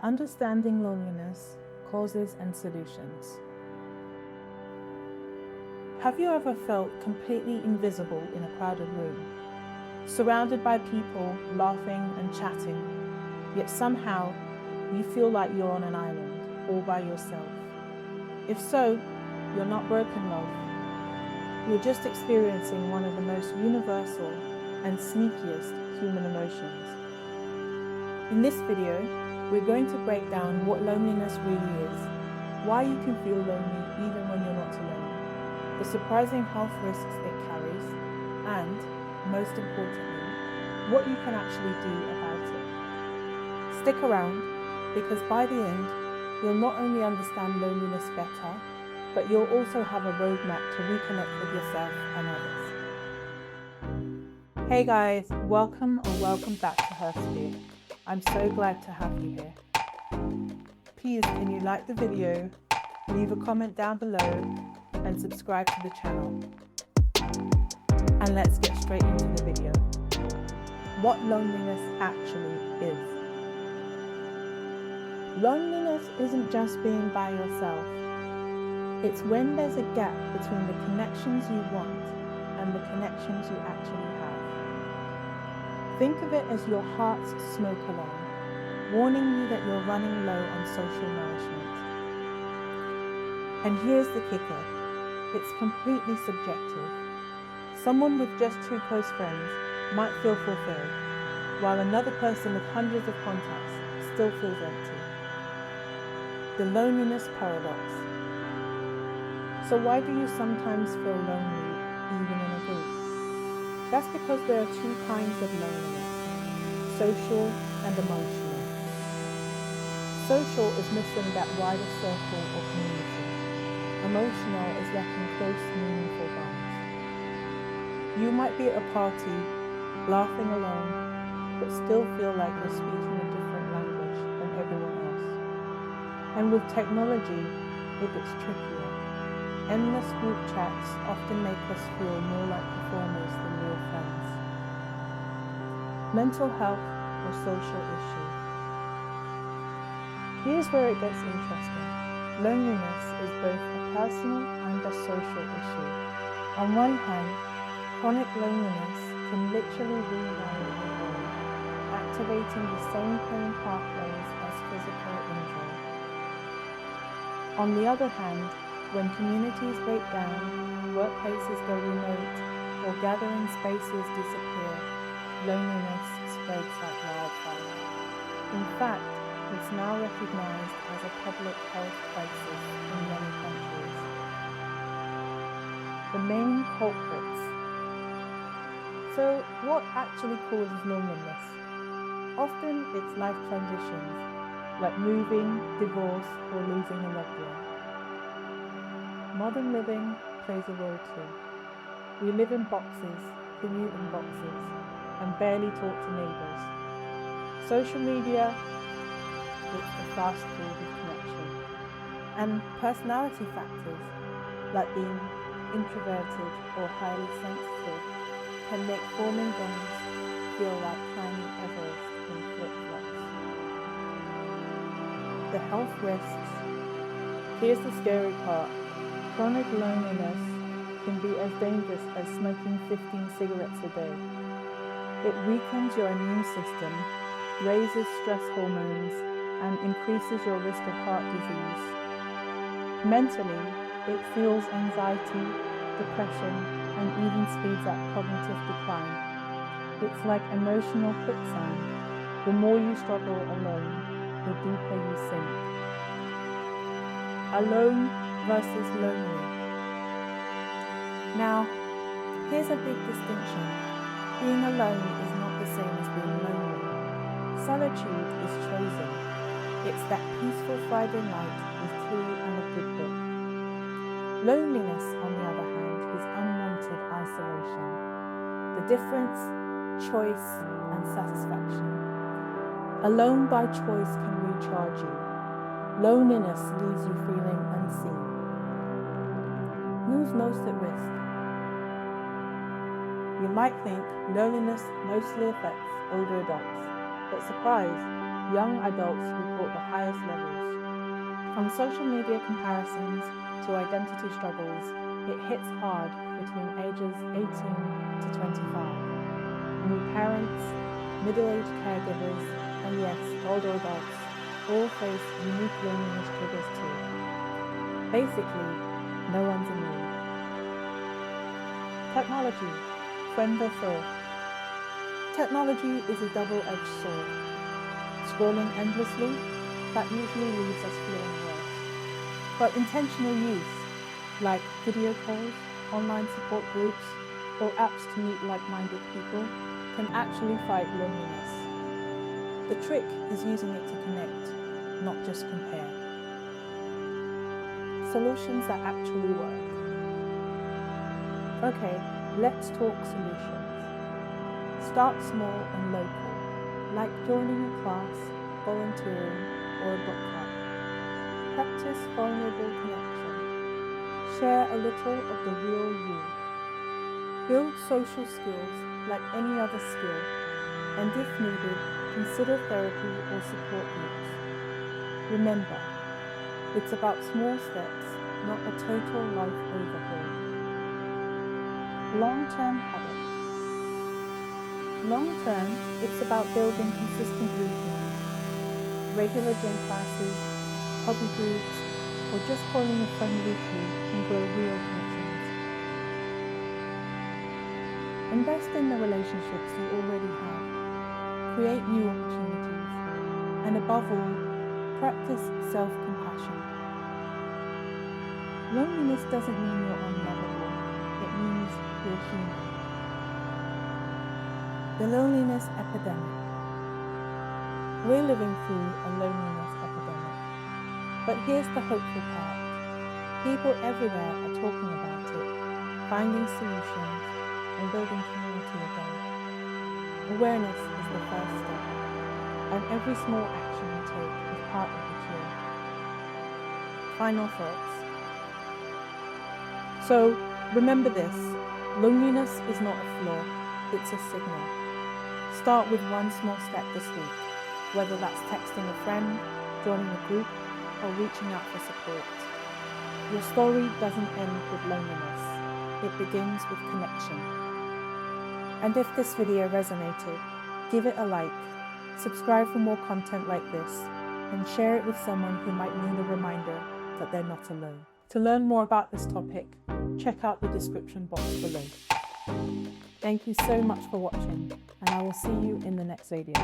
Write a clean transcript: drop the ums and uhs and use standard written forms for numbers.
Understanding loneliness, causes and solutions. Have you ever felt completely invisible in a crowded room, surrounded by people laughing and chatting, yet somehow you feel like you're on an island, all by yourself? If so, you're not broken, love. You're just experiencing one of the most universal and sneakiest human emotions. In this video, we're going to break down what loneliness really is, why you can feel lonely even when you're not alone, the surprising health risks it carries, and, most importantly, what you can actually do about it. Stick around, because by the end, you'll not only understand loneliness better, but you'll also have a roadmap to reconnect with yourself and others. Hey guys, welcome back to Hersphere. I'm so glad to have you here. Please, can you like the video, leave a comment down below, and subscribe to the channel. And let's get straight into the video. What loneliness actually is. Loneliness isn't just being by yourself. It's when there's a gap between the connections you want and the connections you actually have. Think of it as your heart's smoke alarm, warning you that you're running low on social nourishment. And here's the kicker, it's completely subjective. Someone with just 2 close friends might feel fulfilled, while another person with hundreds of contacts still feels empty. The loneliness paradox. So why do you sometimes feel lonely even in a group? That's because there are 2 kinds of loneliness, social and emotional. Social is missing that wider circle or community. Emotional is lacking close, meaningful bonds. You might be at a party, laughing alone, but still feel like you're speaking a different language than everyone else. And with technology, it gets trickier. Endless group chats often make us feel more like performers than real friends. Mental health or social issue. Here's where it gets interesting. Loneliness is both a personal and a social issue. On one hand, chronic loneliness can literally rewire your brain, activating the same brain pathways as physical injury. On the other hand, when communities break down, workplaces go remote, or gathering spaces disappear, loneliness spreads like wildfire. In fact, it's now recognized as a public health crisis in many countries. The main culprits. So, what actually causes loneliness? Often it's life transitions, like moving, divorce, or losing a loved one. Modern living plays a role too. We live in boxes, commute in boxes, and barely talk to neighbours. Social media, it's the fast food of connection. And personality factors, like being introverted or highly sensitive, can make forming bonds feel like climbing Everest in flip-flops. The health risks. Here's the scary part. Chronic loneliness can be as dangerous as smoking 15 cigarettes a day. It weakens your immune system, raises stress hormones, and increases your risk of heart disease. Mentally, it fuels anxiety, depression, and even speeds up cognitive decline. It's like emotional quicksand. The more you struggle alone, the deeper you sink. Alone versus lonely. Now, here's a big distinction. Being alone is not the same as being lonely. Solitude is chosen. It's that peaceful Friday night with tea and a good book. Loneliness, on the other hand, is unwanted isolation. The difference, choice and satisfaction. Alone by choice can recharge you. Loneliness leaves you feeling unseen. Who's most at risk? You might think loneliness mostly affects older adults, but surprise, young adults report the highest levels. From social media comparisons to identity struggles, it hits hard between ages 18 to 25. New parents, middle-aged caregivers, and yes, older adults all face unique loneliness triggers too. Basically, no one's immune. Technology, friend or foe? Technology is a double-edged sword. Scrolling endlessly, that usually leaves us feeling worse. But intentional use, like video calls, online support groups, or apps to meet like-minded people, can actually fight loneliness. The trick is using it to connect, not just compare. Solutions that actually work. Okay, let's talk solutions. Start small and local, like joining a class, volunteering, or a book club. Practice vulnerable connection. Share a little of the real you. Build social skills like any other skill, and if needed, consider therapy or support groups. Remember, it's about small steps, not a total life overhaul. Long-term habits. Long-term, it's about building consistent routines. Regular gym classes, hobby groups, or just calling a friend weekly can grow real connections. Invest in the relationships you already have. Create new opportunities. And above all, practice self-compassion. Loneliness doesn't mean you're unlovable. It means you're human. The loneliness epidemic. We're living through a loneliness epidemic. But here's the hopeful part. People everywhere are talking about it, finding solutions, and building community again. Awareness is the first step, and every small action you take is part of the cure. Final thoughts. So, remember this, loneliness is not a flaw, it's a signal. Start with one small step this week, whether that's texting a friend, joining a group, or reaching out for support. Your story doesn't end with loneliness, it begins with connection. And if this video resonated, give it a like, subscribe for more content like this, and share it with someone who might need a reminder that they're not alone. To learn more about this topic, check out the description box below. Thank you so much for watching, and I will see you in the next video.